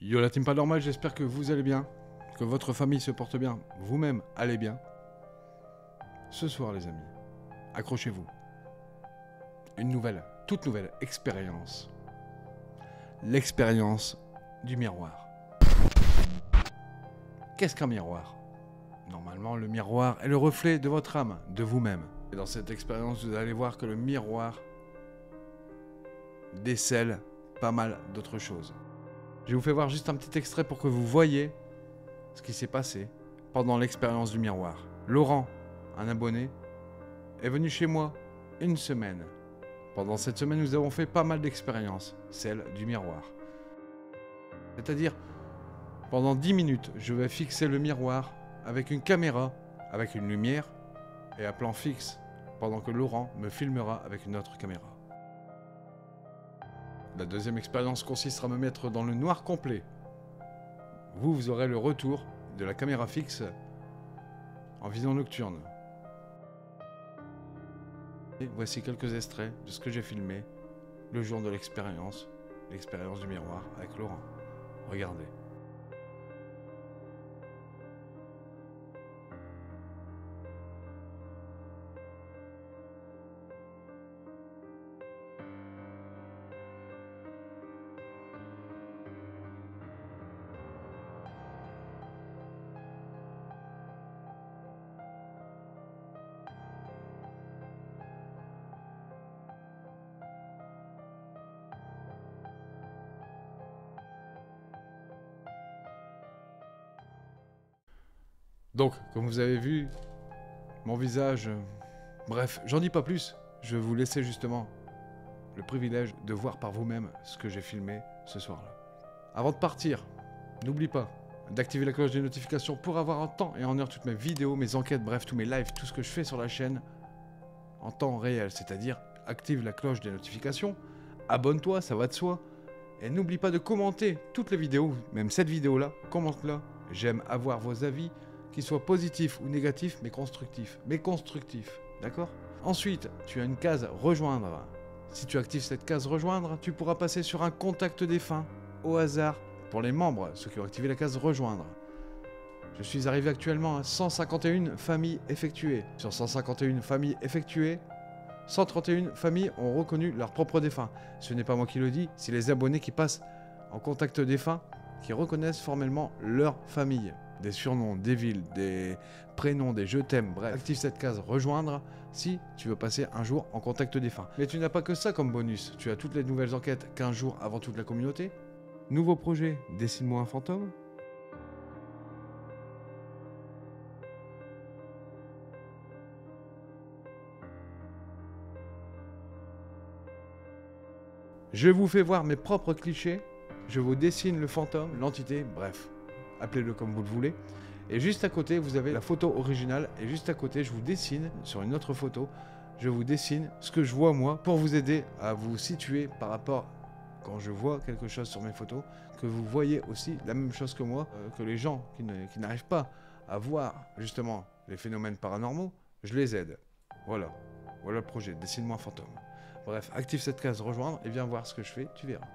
Yo la team pas normal, j'espère que vous allez bien, que votre famille se porte bien, vous-même allez bien. Ce soir les amis, accrochez-vous. Une nouvelle, toute nouvelle expérience. L'expérience du miroir. Qu'est-ce qu'un miroir? Normalement, le miroir est le reflet de votre âme, de vous-même. Et dans cette expérience, vous allez voir que le miroir décèle pas mal d'autres choses. Je vous fais voir juste un petit extrait pour que vous voyez ce qui s'est passé pendant l'expérience du miroir. Laurent, un abonné, est venu chez moi une semaine. Pendant cette semaine, nous avons fait pas mal d'expériences, celle du miroir. C'est-à-dire, pendant 10 minutes, je vais fixer le miroir avec une caméra, avec une lumière et à plan fixe, pendant que Laurent me filmera avec une autre caméra. La deuxième expérience consistera à me mettre dans le noir complet. Vous aurez le retour de la caméra fixe en vision nocturne. Et voici quelques extraits de ce que j'ai filmé le jour de l'expérience du miroir avec Laurent. Regardez. Donc, comme vous avez vu, mon visage... bref, j'en dis pas plus. Je vais vous laisser justement le privilège de voir par vous-même ce que j'ai filmé ce soir-là. Avant de partir, n'oublie pas d'activer la cloche des notifications pour avoir en temps et en heure toutes mes vidéos, mes enquêtes, bref, tous mes lives, tout ce que je fais sur la chaîne en temps réel. C'est-à-dire, active la cloche des notifications, abonne-toi, ça va de soi. Et n'oublie pas de commenter toutes les vidéos, même cette vidéo-là, commente-la. J'aime avoir vos avis, qu'ils soient positifs ou négatifs, mais constructifs. Mais constructifs, d'accord? Ensuite, tu as une case rejoindre. Si tu actives cette case rejoindre, tu pourras passer sur un contact défunt au hasard pour les membres, ceux qui ont activé la case rejoindre. Je suis arrivé actuellement à 151 familles effectuées. Sur 151 familles effectuées, 131 familles ont reconnu leur propre défunt. Ce n'est pas moi qui le dis, c'est les abonnés qui passent en contact défunt qui reconnaissent formellement leur famille. Des surnoms, des villes, des prénoms, des je t'aime, bref. Active cette case rejoindre si tu veux passer un jour en contact défunt. Mais tu n'as pas que ça comme bonus. Tu as toutes les nouvelles enquêtes 15 jours avant toute la communauté. Nouveau projet, dessine-moi un fantôme. Je vous fais voir mes propres clichés. Je vous dessine le fantôme, l'entité, bref. Appelez-le comme vous le voulez. Et juste à côté, vous avez la photo originale. Et juste à côté, je vous dessine, sur une autre photo, je vous dessine ce que je vois moi pour vous aider à vous situer par rapport, quand je vois quelque chose sur mes photos, que vous voyez aussi la même chose que moi, que les gens qui n'arrivent pas à voir justement les phénomènes paranormaux, je les aide. Voilà. Voilà le projet, dessine-moi un fantôme. Bref, active cette case rejoindre et viens voir ce que je fais, tu verras.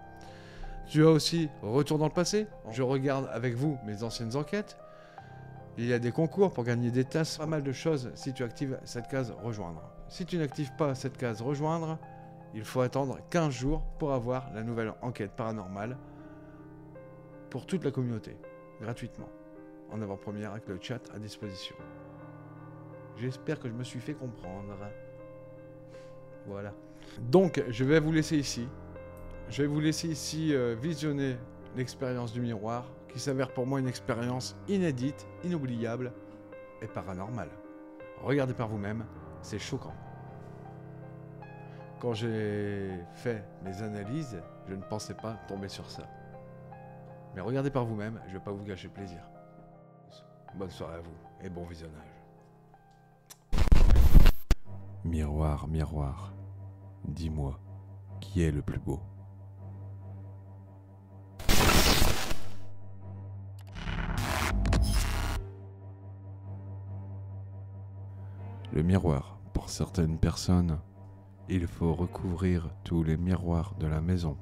Tu as aussi retour dans le passé. Je regarde avec vous mes anciennes enquêtes. Il y a des concours pour gagner des tasses, pas mal de choses si tu actives cette case rejoindre. Si tu n'actives pas cette case rejoindre, il faut attendre 15 jours pour avoir la nouvelle enquête paranormale pour toute la communauté, gratuitement, en avant-première avec le chat à disposition. J'espère que je me suis fait comprendre. Voilà. Donc, je vais vous laisser ici. Je vais vous laisser ici visionner l'expérience du miroir, qui s'avère pour moi une expérience inédite, inoubliable et paranormale. Regardez par vous-même, c'est choquant. Quand j'ai fait mes analyses, je ne pensais pas tomber sur ça. Mais regardez par vous-même, je ne vais pas vous gâcher le plaisir. Bonne soirée à vous et bon visionnage. Miroir, miroir, dis-moi, qui est le plus beau ? Le miroir, pour certaines personnes, il faut recouvrir tous les miroirs de la maison.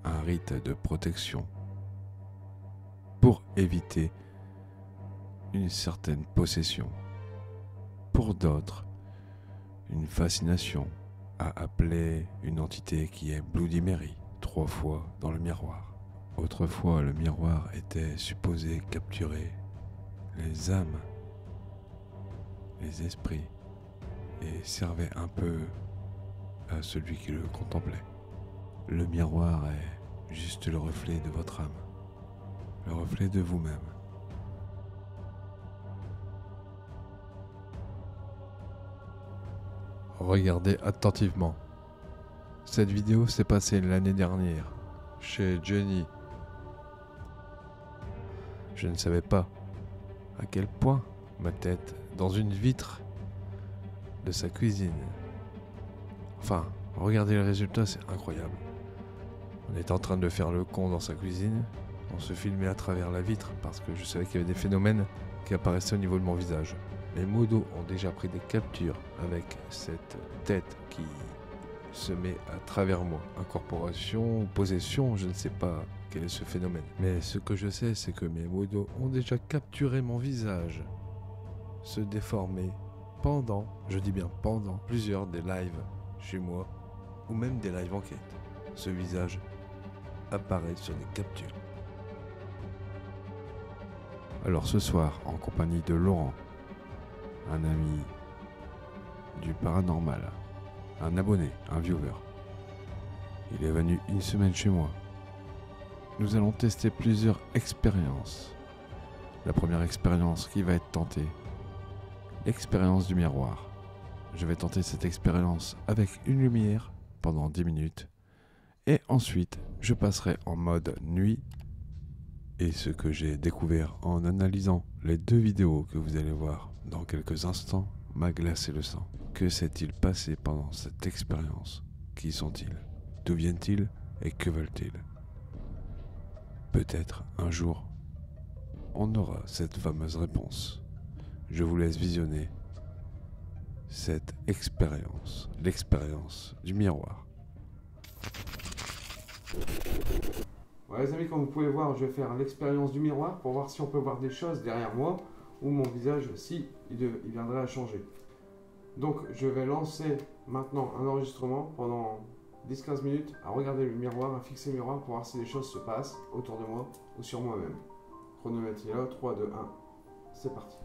Un rite de protection. pour éviter une certaine possession. Pour d'autres, une fascination à appeler une entité qui est Bloody Mary 3 fois dans le miroir. Autrefois, le miroir était supposé capturer les âmes, les esprits, et servait un peu à celui qui le contemplait. Le miroir est juste le reflet de votre âme, le reflet de vous-même. Regardez attentivement. Cette vidéo s'est passée l'année dernière, chez Jenny. Je ne savais pas à quel point ma tête dans une vitre de sa cuisine. Enfin, regardez le résultat, c'est incroyable. On était en train de faire le con dans sa cuisine, on se filmait à travers la vitre parce que je savais qu'il y avait des phénomènes qui apparaissaient au niveau de mon visage. Les modos ont déjà pris des captures avec cette tête qui se met à travers moi. Incorporation, possession, je ne sais pas quel est ce phénomène. Mais ce que je sais, c'est que mes modos ont déjà capturé mon visage, se déformer pendant, je dis bien pendant, plusieurs des lives chez moi, ou même des lives enquêtes. Ce visage apparaît sur des captures. Alors ce soir, en compagnie de Laurent, un ami du paranormal, un abonné, un viewer, il est venu une semaine chez moi. Nous allons tester plusieurs expériences. La première expérience qui va être tentée, l'expérience du miroir. Je vais tenter cette expérience avec une lumière pendant 10 minutes et ensuite je passerai en mode nuit. Et ce que j'ai découvert en analysant les 2 vidéos que vous allez voir dans quelques instants m'a glacé le sang. Que s'est-il passé pendant cette expérience? Qui sont-ils? D'où viennent-ils et que veulent-ils? Peut-être un jour, on aura cette fameuse réponse. Je vous laisse visionner cette expérience, l'expérience du miroir. Ouais les amis, comme vous pouvez voir, je vais faire l'expérience du miroir pour voir si on peut voir des choses derrière moi ou mon visage, si il viendrait à changer. Donc je vais lancer maintenant un enregistrement pendant 10-15 minutes à regarder le miroir, à fixer le miroir pour voir si les choses se passent autour de moi ou sur moi-même. Chronomètre est là, 3, 2, 1, c'est parti.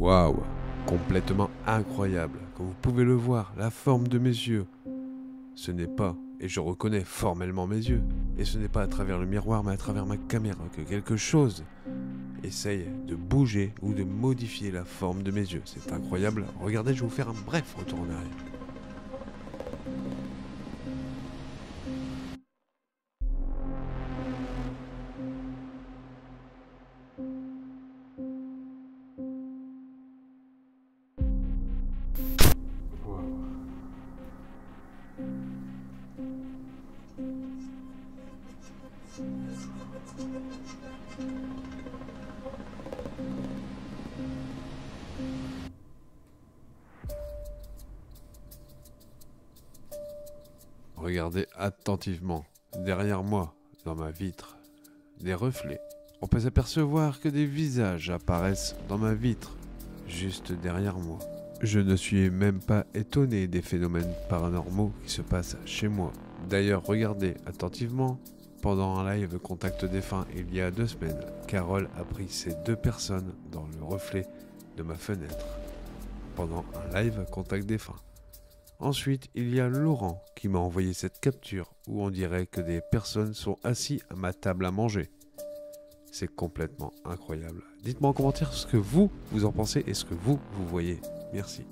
Waouh, complètement incroyable. Comme vous pouvez le voir, la forme de mes yeux. Ce n'est pas, et je reconnais formellement mes yeux, et ce n'est pas à travers le miroir, mais à travers ma caméra que quelque chose essaye de bouger ou de modifier la forme de mes yeux. C'est incroyable. Regardez, je vais vous faire un bref retour en arrière. Regardez attentivement, derrière moi, dans ma vitre, des reflets. On peut s'apercevoir que des visages apparaissent dans ma vitre, juste derrière moi. Je ne suis même pas étonné des phénomènes paranormaux qui se passent chez moi. D'ailleurs, regardez attentivement, pendant un live Contact défunt il y a 2 semaines, Carole a pris ces 2 personnes dans le reflet de ma fenêtre. Pendant un live Contact défunt. Ensuite, il y a Laurent qui m'a envoyé cette capture où on dirait que des personnes sont assises à ma table à manger. C'est complètement incroyable. Dites-moi en commentaire ce que vous en pensez et ce que vous voyez. Merci.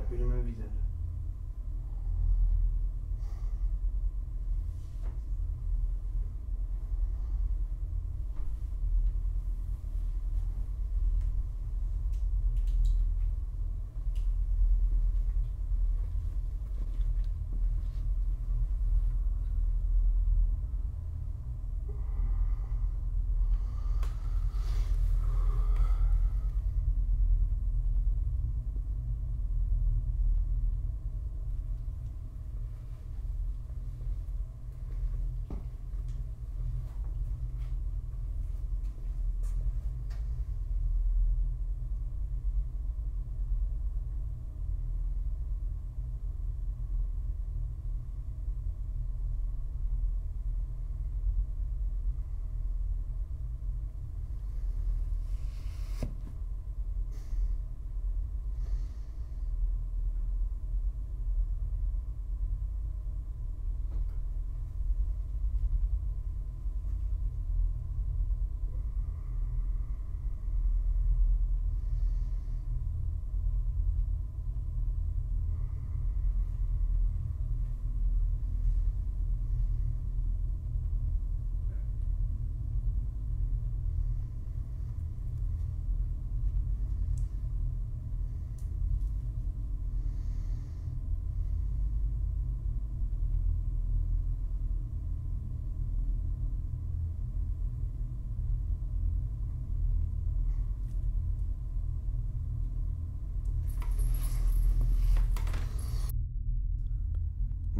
plus le même visage.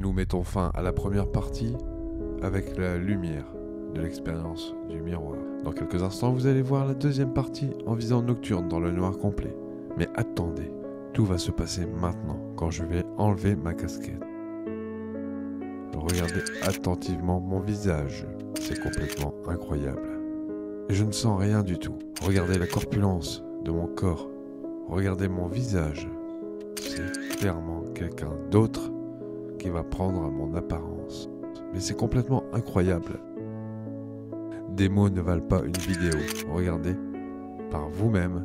Nous mettons fin à la première partie avec la lumière de l'expérience du miroir. Dans quelques instants, vous allez voir la deuxième partie en visant nocturne dans le noir complet. Mais attendez, tout va se passer maintenant, quand je vais enlever ma casquette. Regardez attentivement mon visage, c'est complètement incroyable. Et je ne sens rien du tout. Regardez la corpulence de mon corps. Regardez mon visage. C'est clairement quelqu'un d'autre qui va prendre mon apparence. Mais c'est complètement incroyable. Des mots ne valent pas une vidéo. Regardez par vous-même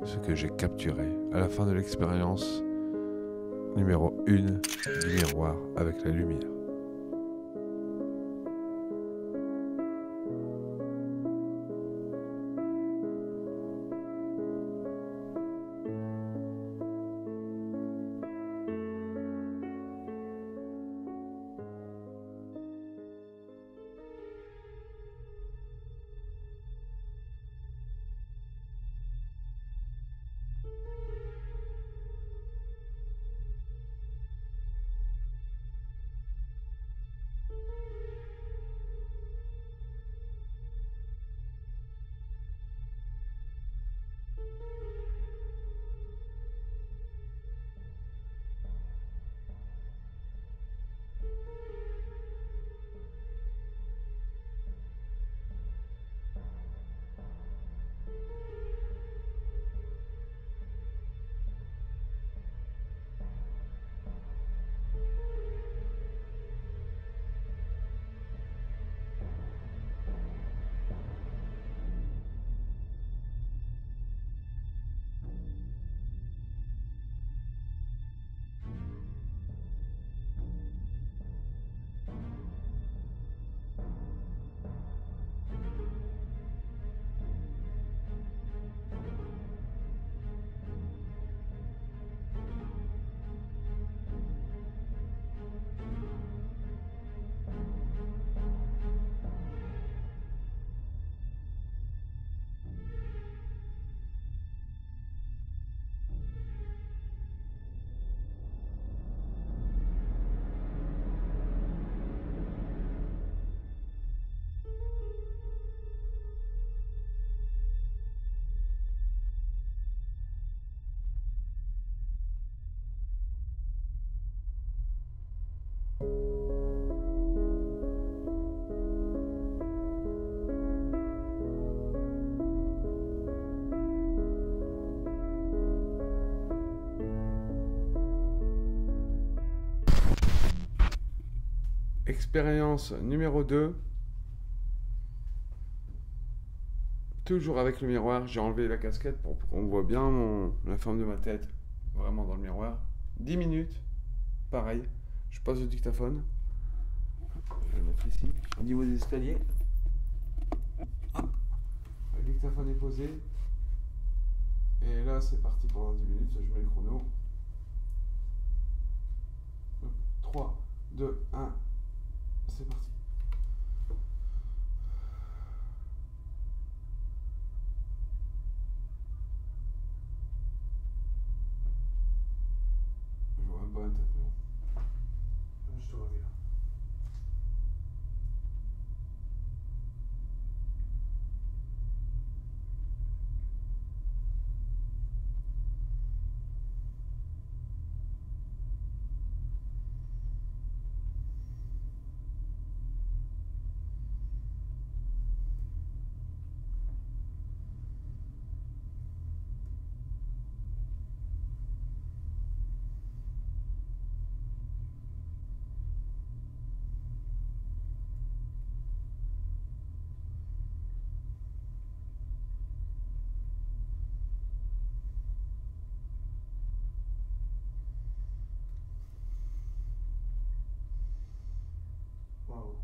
ce que j'ai capturé à la fin de l'expérience numéro 1 du miroir avec la lumière. Expérience numéro 2. Toujours avec le miroir, j'ai enlevé la casquette pour qu'on voit bien la forme de ma tête, vraiment dans le miroir. 10 minutes. Pareil. Je pose le dictaphone. Je vais le mettre ici. Au niveau des escaliers. Le dictaphone est posé. Et là, c'est parti pendant 10 minutes. Je mets le chrono. 3, 2, 1. C'est parti. Je vois même pas la tête, mais bon. Je te reviens. Waouh.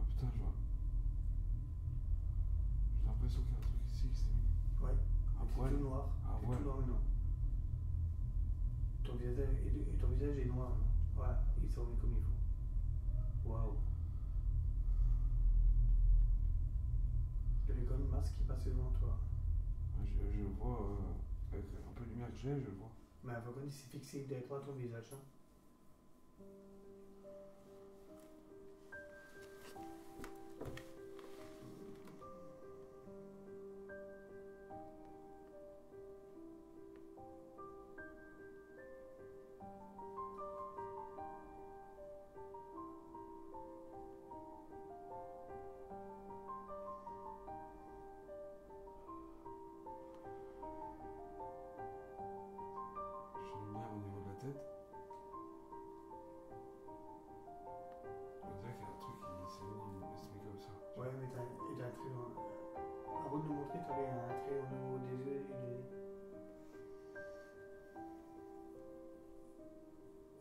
Putain, je vois. J'ai l'impression qu'il y a un truc ici qui s'est mis. Ouais. Ah C'est ouais. tout noir. Ah C'est ouais. tout noir maintenant. Ton visage est noir maintenant. Voilà, il s'en met comme il faut. Waouh. Il y avait comme une masse qui passait devant toi. Je le vois, avec un peu de lumière que j'ai, je le vois. Mais avant qu'on s'est fixé directement à ton visage. Hein. J'ai une lumière au niveau de la tête. On dirait qu'il y a un truc qui s'est mis comme ça. Ouais, mais t'as un trait dans... Avant de nous montrer, t'avais un trait au niveau des yeux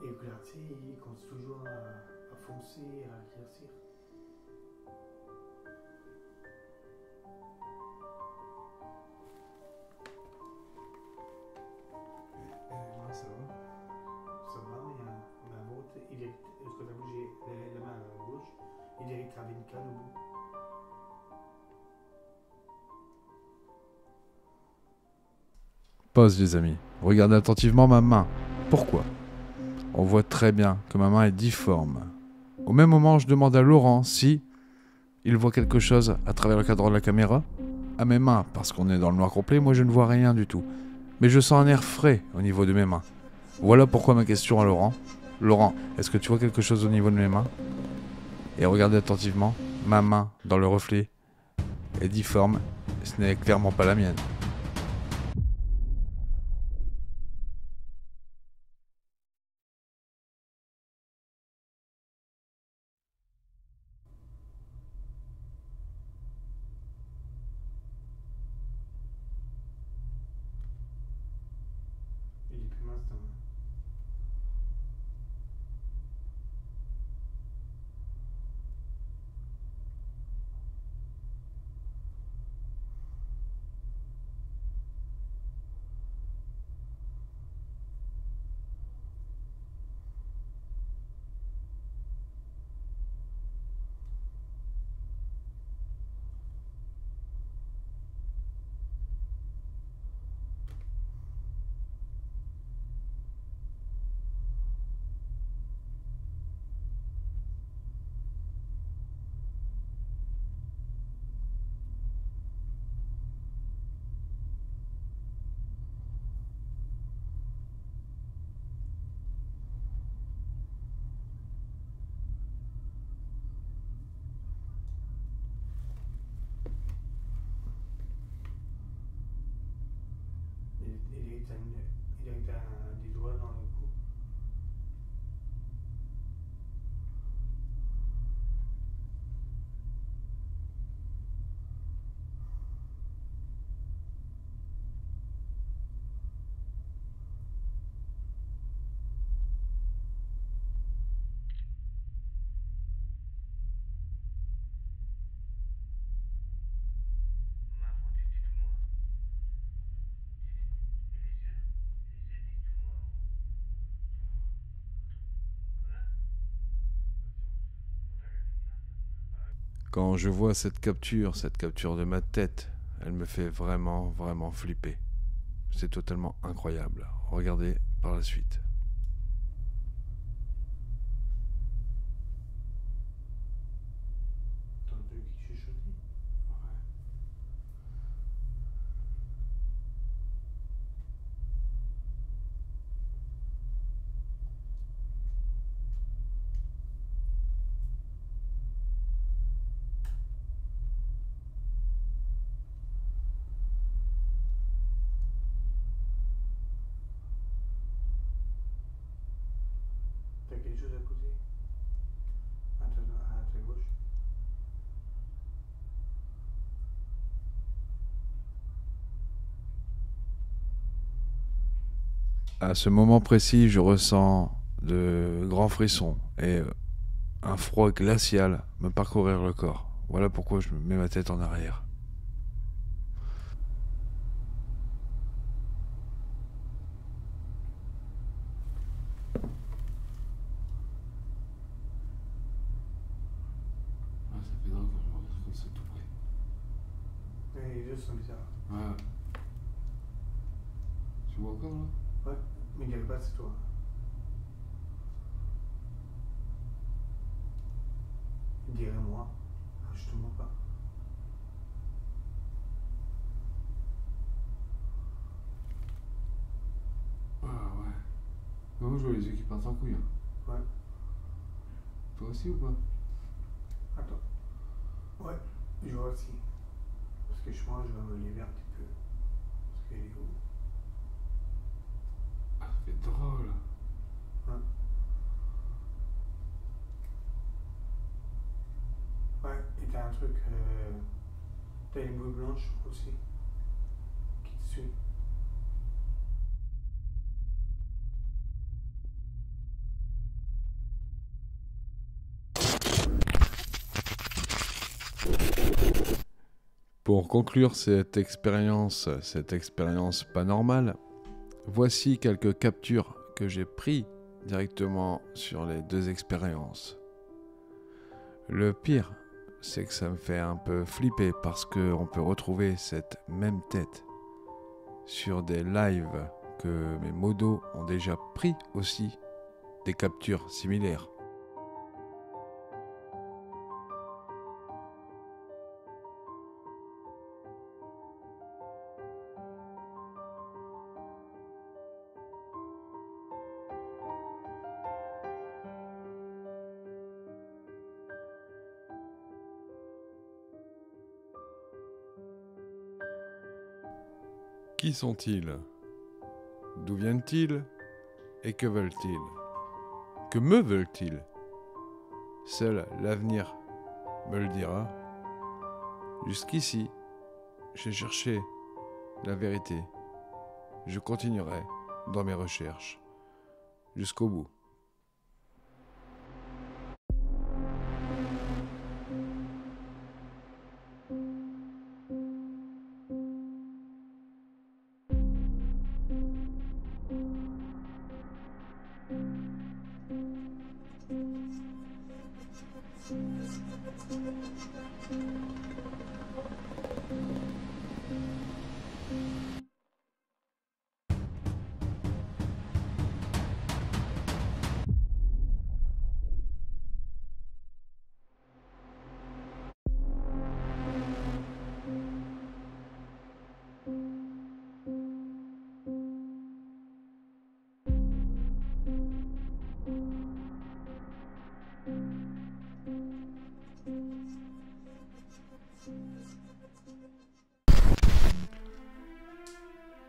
et que là, tu sais, il commence toujours à foncer, à éclaircir. Et là, ça va. Ça va, mais un autre, il est, ce que t'as bougé la main gauche, il est gravé une canne au bout. Pause les amis. Regardez attentivement ma main. Pourquoi ? On voit très bien que ma main est difforme. Au même moment, je demande à Laurent si il voit quelque chose à travers le cadre de la caméra. À mes mains, parce qu'on est dans le noir complet, moi je ne vois rien du tout. Mais je sens un air frais au niveau de mes mains. Voilà pourquoi ma question à Laurent. Laurent, est-ce que tu vois quelque chose au niveau de mes mains ? Et regardez attentivement, ma main dans le reflet est difforme. Ce n'est clairement pas la mienne. Quand je vois cette capture de ma tête, elle me fait vraiment, vraiment flipper. C'est totalement incroyable. Regardez par la suite. T'as entendu qui chuchotait? Ouais. T'as quelque chose à côté? À ta gauche? À ce moment précis, je ressens de grands frissons et un froid glacial me parcourir le corps. Voilà pourquoi je mets ma tête en arrière. Ah, ça fait drôle quand je me regarde comme ça tout près. Ouais, les deux sont bizarres. Ouais. Tu vois encore là? Ouais, mais il y a pas, c'est toi. Il dirait moi. Ah, je te mens pas. Ah ouais. Moi je vois les yeux qui partent en couille. Hein. Ouais. Toi aussi ou pas? Attends. Ouais, je vois aussi. Parce que je pense que je vais me lever un petit peu. Parce qu'il est où? Ah, ça fait drôle. Ouais, et t'as un truc. T'as une boule blanche aussi. Qui te suit. Pour conclure cette expérience pas normale, voici quelques captures que j'ai prises directement sur les deux expériences. Le pire, c'est que ça me fait un peu flipper parce qu'on peut retrouver cette même tête sur des lives que mes modos ont déjà pris aussi des captures similaires. Qui sont-ils? D'où viennent-ils? Et que veulent-ils? Que me veulent-ils? Seul l'avenir me le dira. Jusqu'ici, j'ai cherché la vérité. Je continuerai dans mes recherches jusqu'au bout.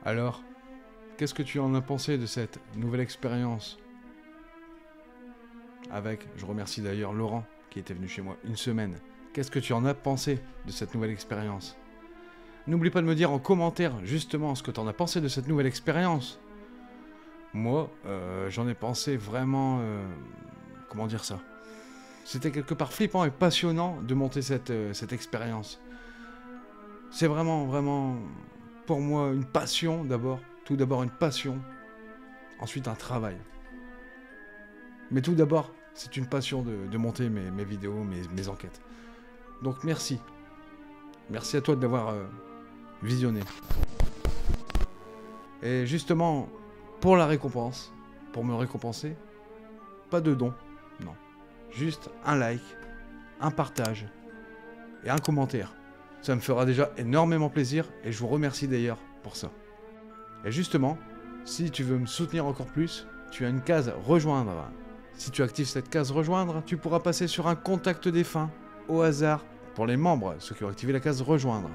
Alors, qu'est-ce que tu en as pensé de cette nouvelle expérience? Je remercie d'ailleurs Laurent qui était venu chez moi une semaine. Qu'est-ce que tu en as pensé de cette nouvelle expérience? N'oublie pas de me dire en commentaire justement ce que tu en as pensé de cette nouvelle expérience. Moi, j'en ai pensé vraiment... comment dire ça? C'était quelque part flippant et passionnant de monter cette expérience. C'est vraiment, vraiment, pour moi, une passion d'abord. Tout d'abord une passion, ensuite un travail. Mais tout d'abord, c'est une passion de monter mes vidéos, mes enquêtes. Donc merci. Merci à toi de l'avoir visionné. Et justement, pour la récompense, pour me récompenser, pas de don, non. Juste un like, un partage et un commentaire. Ça me fera déjà énormément plaisir et je vous remercie d'ailleurs pour ça. Et justement, si tu veux me soutenir encore plus, tu as une case rejoindre. Si tu actives cette case rejoindre, tu pourras passer sur un contact défunt au hasard pour les membres, ceux qui ont activé la case rejoindre.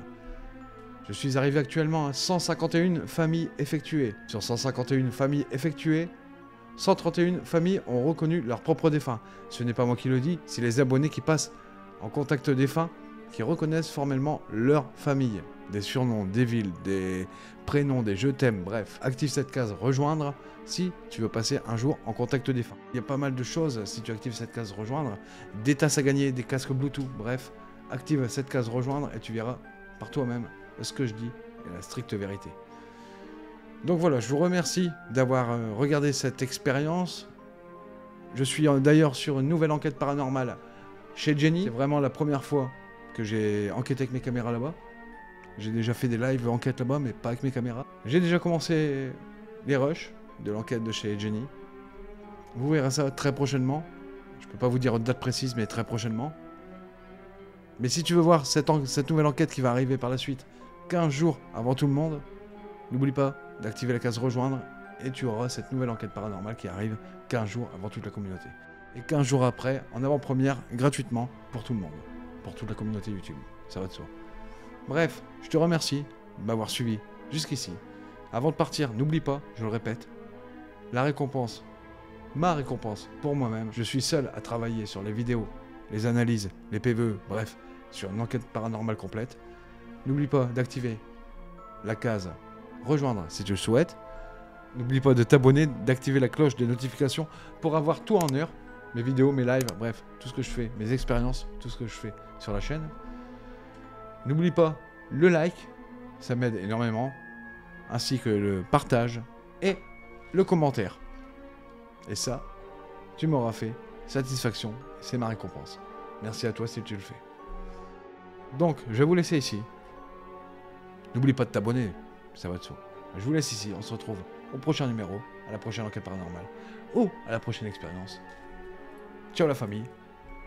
Je suis arrivé actuellement à 151 familles effectuées. Sur 151 familles effectuées, 131 familles ont reconnu leur propre défunt. Ce n'est pas moi qui le dis, c'est les abonnés qui passent en contact défunt qui reconnaissent formellement leur famille. Des surnoms, des villes, des prénoms, des je t'aime, bref. Active cette case rejoindre si tu veux passer un jour en contact défunt. Il y a pas mal de choses si tu actives cette case rejoindre. Des tasses à gagner, des casques Bluetooth, bref. Active cette case rejoindre et tu verras par toi-même ce que je dis est la stricte vérité. Donc voilà, je vous remercie d'avoir regardé cette expérience. Je suis d'ailleurs sur une nouvelle enquête paranormale chez Jenny. C'est vraiment la première fois que j'ai enquêté avec mes caméras là-bas. J'ai déjà fait des lives enquête là-bas, mais pas avec mes caméras. J'ai déjà commencé les rushs de l'enquête de chez Jenny. Vous verrez ça très prochainement. Je peux pas vous dire une date précise, mais très prochainement. Mais si tu veux voir cette nouvelle enquête qui va arriver par la suite, 15 jours avant tout le monde, n'oublie pas d'activer la case rejoindre et tu auras cette nouvelle enquête paranormale qui arrive 15 jours avant toute la communauté. Et 15 jours après, en avant-première, gratuitement, pour tout le monde. Pour toute la communauté YouTube. Ça va de soi. Bref, je te remercie de m'avoir suivi jusqu'ici. Avant de partir, n'oublie pas, je le répète, la récompense, ma récompense pour moi-même. Je suis seul à travailler sur les vidéos, les analyses, les PVE, bref, sur une enquête paranormale complète. N'oublie pas d'activer la case rejoindre si tu le souhaites. N'oublie pas de t'abonner, d'activer la cloche des notifications pour avoir tout en heure. Mes vidéos, mes lives, bref, tout ce que je fais, mes expériences, tout ce que je fais sur la chaîne. N'oublie pas le like, ça m'aide énormément, ainsi que le partage et le commentaire. Et ça, tu m'auras fait satisfaction, c'est ma récompense. Merci à toi si tu le fais. Donc, je vais vous laisser ici. N'oublie pas de t'abonner, ça va de soi. Je vous laisse ici, on se retrouve au prochain numéro, à la prochaine enquête paranormale, ou à la prochaine expérience. Ciao la famille,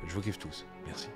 je vous kiffe tous, merci.